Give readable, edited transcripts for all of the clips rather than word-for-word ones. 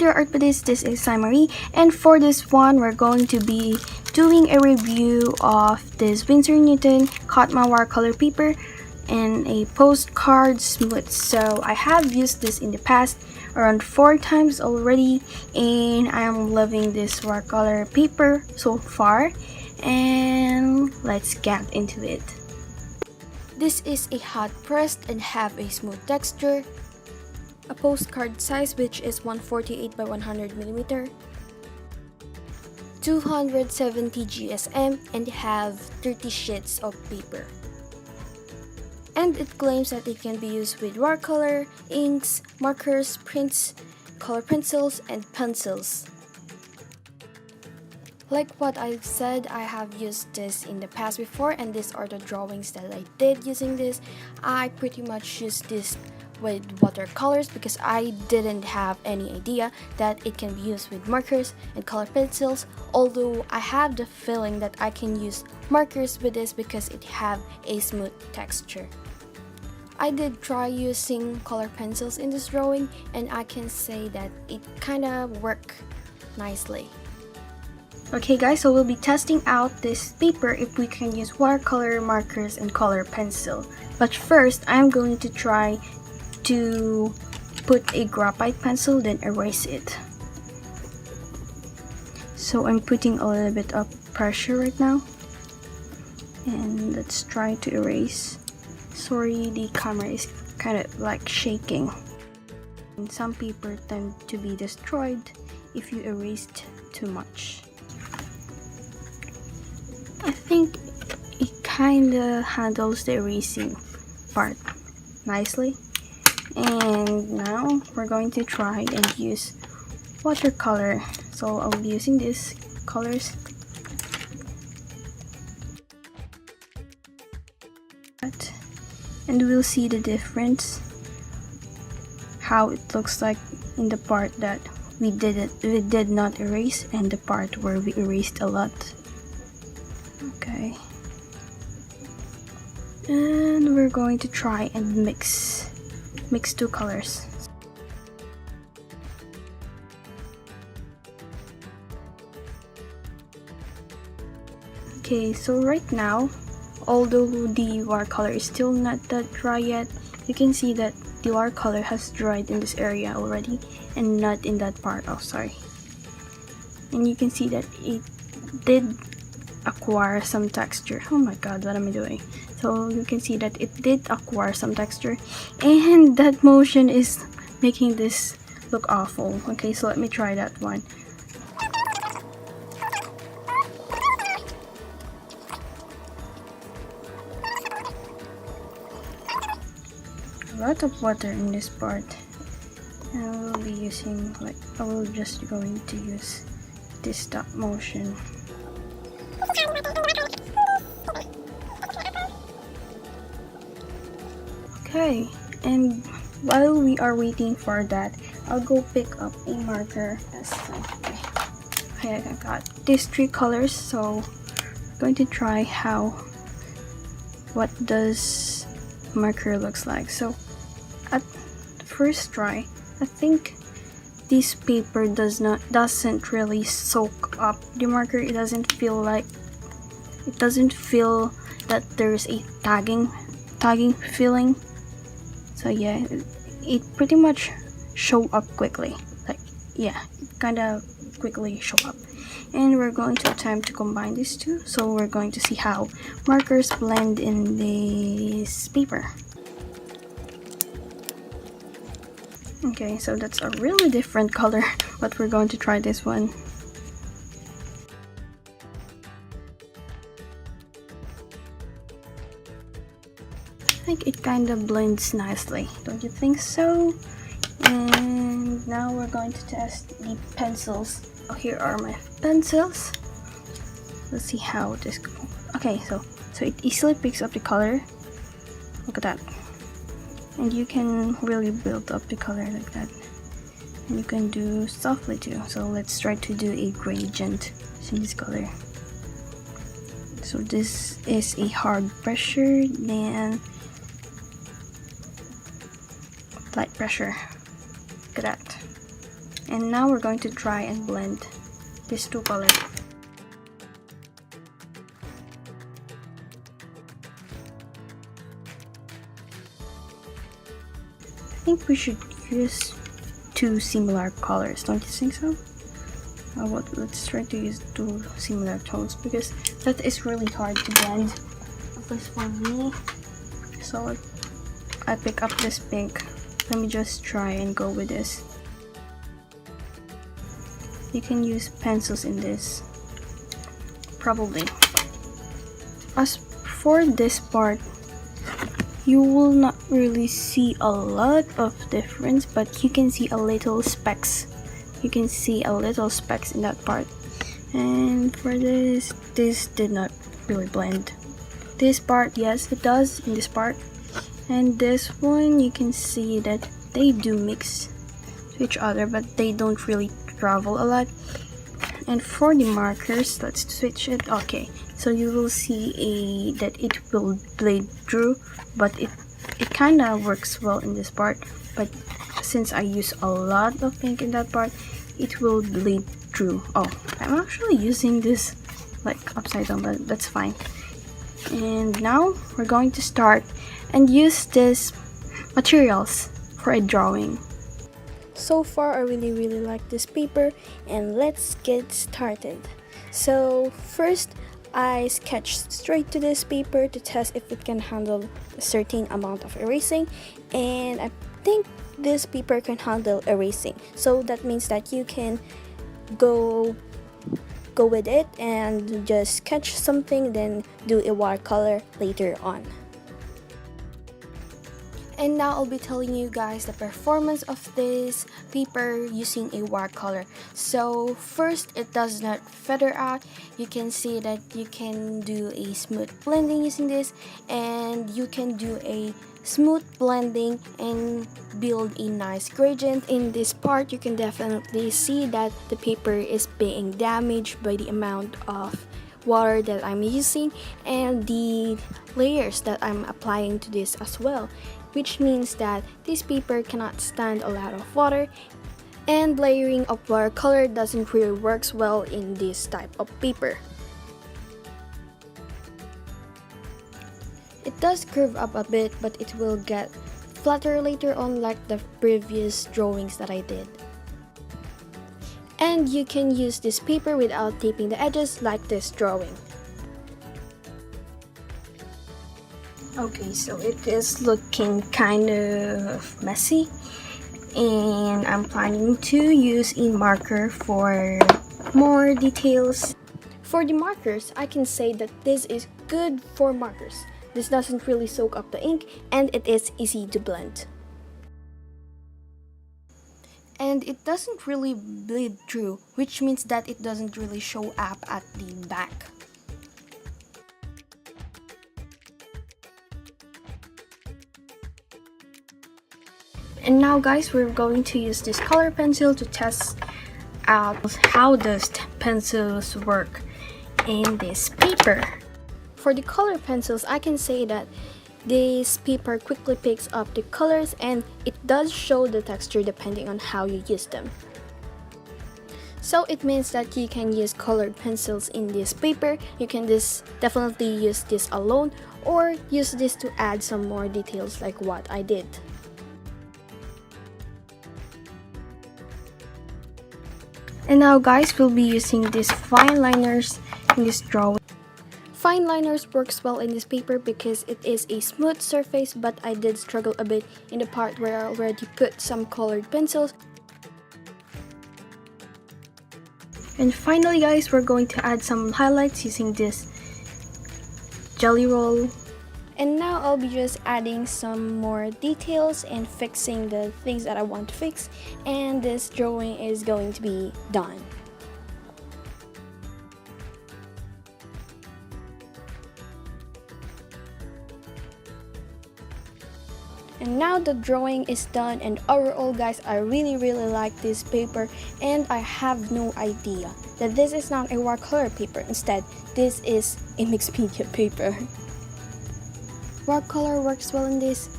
Dear Art Buddies, this is Marie, and for this one, we're going to be doing a review of this Winsor Newton watercolor paper and a postcard smooth. So I have used this in the past around 4 times already, and I am loving this watercolor paper so far. And let's get into it. This is a hot pressed and have a smooth texture. A postcard size which is 148 by 100 millimeter, 270 GSM, and have 30 sheets of paper. And it claims that it can be used with watercolor, inks, markers, prints, color pencils, and pencils. Like what I've said, I have used this in the past before, and these are the drawings that I did using this. I pretty much used this with watercolors because I didn't have any idea that it can be used with markers and color pencils, although I have the feeling that I can use markers with this because it have a smooth texture. I did try using color pencils in this drawing, and I can say that it kinda worked nicely. Okay guys, so we'll be testing out this paper if we can use watercolor, markers, and color pencil. But first, I'm going to try to put a graphite pencil, then erase it. So I'm putting a little bit of pressure right now, and let's try to erase. Sorry, the camera is kind of like shaking. And some paper tend to be destroyed if you erased too much. I think it kind of handles the erasing part nicely. And now we're going to try and use watercolor. So I'll be using these colors. And we'll see the difference, how it looks like in the part that we did not erase and the part where we erased a lot. Okay. And we're going to try and mix two colors. Okay, so right now, although the watercolor is still not that dry yet, you can see that the watercolor has dried in this area already and not in that part. Oh, sorry. And you can see that it did acquire some texture. Oh my god, what am I doing? So you can see that it did acquire some texture, and that motion is making this look awful. Okay, so let me try that one. A lot of water in this part, and I will be using I will just going to use this stop motion. Okay, and while we are waiting for that, I'll go pick up a marker. Okay, I got these 3 colors, so I'm going to try what does marker looks like. So at first try, I think this paper doesn't really soak up the marker. It doesn't feel that there's a tagging feeling. So yeah, it pretty much show up quickly. Kind of quickly show up. And we're going to attempt to combine these two. So we're going to see how markers blend in this paper. Okay, so that's a really different color, but we're going to try this one. I think it kind of blends nicely, don't you think so? And now we're going to test the pencils. Oh, here are my pencils. Let's see how this goes. Okay, so it easily picks up the color. Look at that. And you can really build up the color like that. And you can do softly too. So let's try to do a gradient in this color. So this is a hard pressure, then light pressure. Look at that. And now we're going to try and blend these two colors. I think we should use two similar colors, don't you think so? Let's try to use two similar tones because that is really hard to blend, at least for me. So I pick up this pink. Let me just try and go with this. You can use pencils in this, probably. As for this part, you will not really see a lot of difference, but you can see a little specks. You can see a little specks in that part. And for this did not really blend. This part, yes, it does in this part. And this one, you can see that they do mix to each other, but they don't really travel a lot. And for the markers, let's switch it. Okay, so you will see that it will blade through, but it kind of works well in this part. But since I use a lot of pink in that part, it will bleed through. Oh, I'm actually using this like upside down, but that's fine. And now we're going to start and use these materials for a drawing. So far, I really like this paper, and let's get started. So first, I sketched straight to this paper to test if it can handle a certain amount of erasing, and I think this paper can handle erasing. So that means that you can go with it and just sketch something, then do a watercolor later on. And now I'll be telling you guys the performance of this paper using a watercolor. So first, it does not feather out. You can see that you can do a smooth blending using this, and you can do a smooth blending and build a nice gradient. In this part, you can definitely see that the paper is being damaged by the amount of water that I'm using and the layers that I'm applying to this as well, which means that this paper cannot stand a lot of water, and layering of watercolor doesn't really works well in this type of paper. It does curve up a bit, but it will get flatter later on like the previous drawings that I did. And you can use this paper without taping the edges like this drawing. Okay, so it is looking kind of messy, and I'm planning to use a marker for more details. For the markers, I can say that this is good for markers. This doesn't really soak up the ink, and it is easy to blend. And it doesn't really bleed through, which means that it doesn't really show up at the back. And now guys, we're going to use this color pencil to test out how does pencils work in this paper. For the color pencils, I can say that this paper quickly picks up the colors, and it does show the texture depending on how you use them. So it means that you can use colored pencils in this paper. You can definitely use this alone, or use this to add some more details like what I did. And now guys, we'll be using these fine liners in this drawing. Fine liners works well in this paper because it is a smooth surface, but I did struggle a bit in the part where I already put some colored pencils. And finally guys, we're going to add some highlights using this jelly roll. And now I'll be just adding some more details and fixing the things that I want to fix, and this drawing is going to be done. And now the drawing is done, and overall guys, I really like this paper, and I have no idea that this is not a watercolor paper. Instead, this is a mixed media paper. Watercolor works well in this,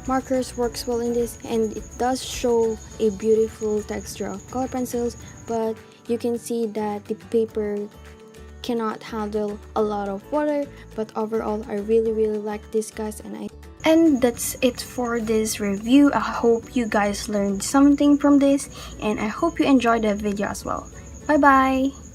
markers works well in this, and it does show a beautiful texture of color pencils, but you can see that the paper cannot handle a lot of water. But overall, I really like this, guys, and that's it for this review. I hope you guys learned something from this, and I hope you enjoyed the video as well. Bye bye.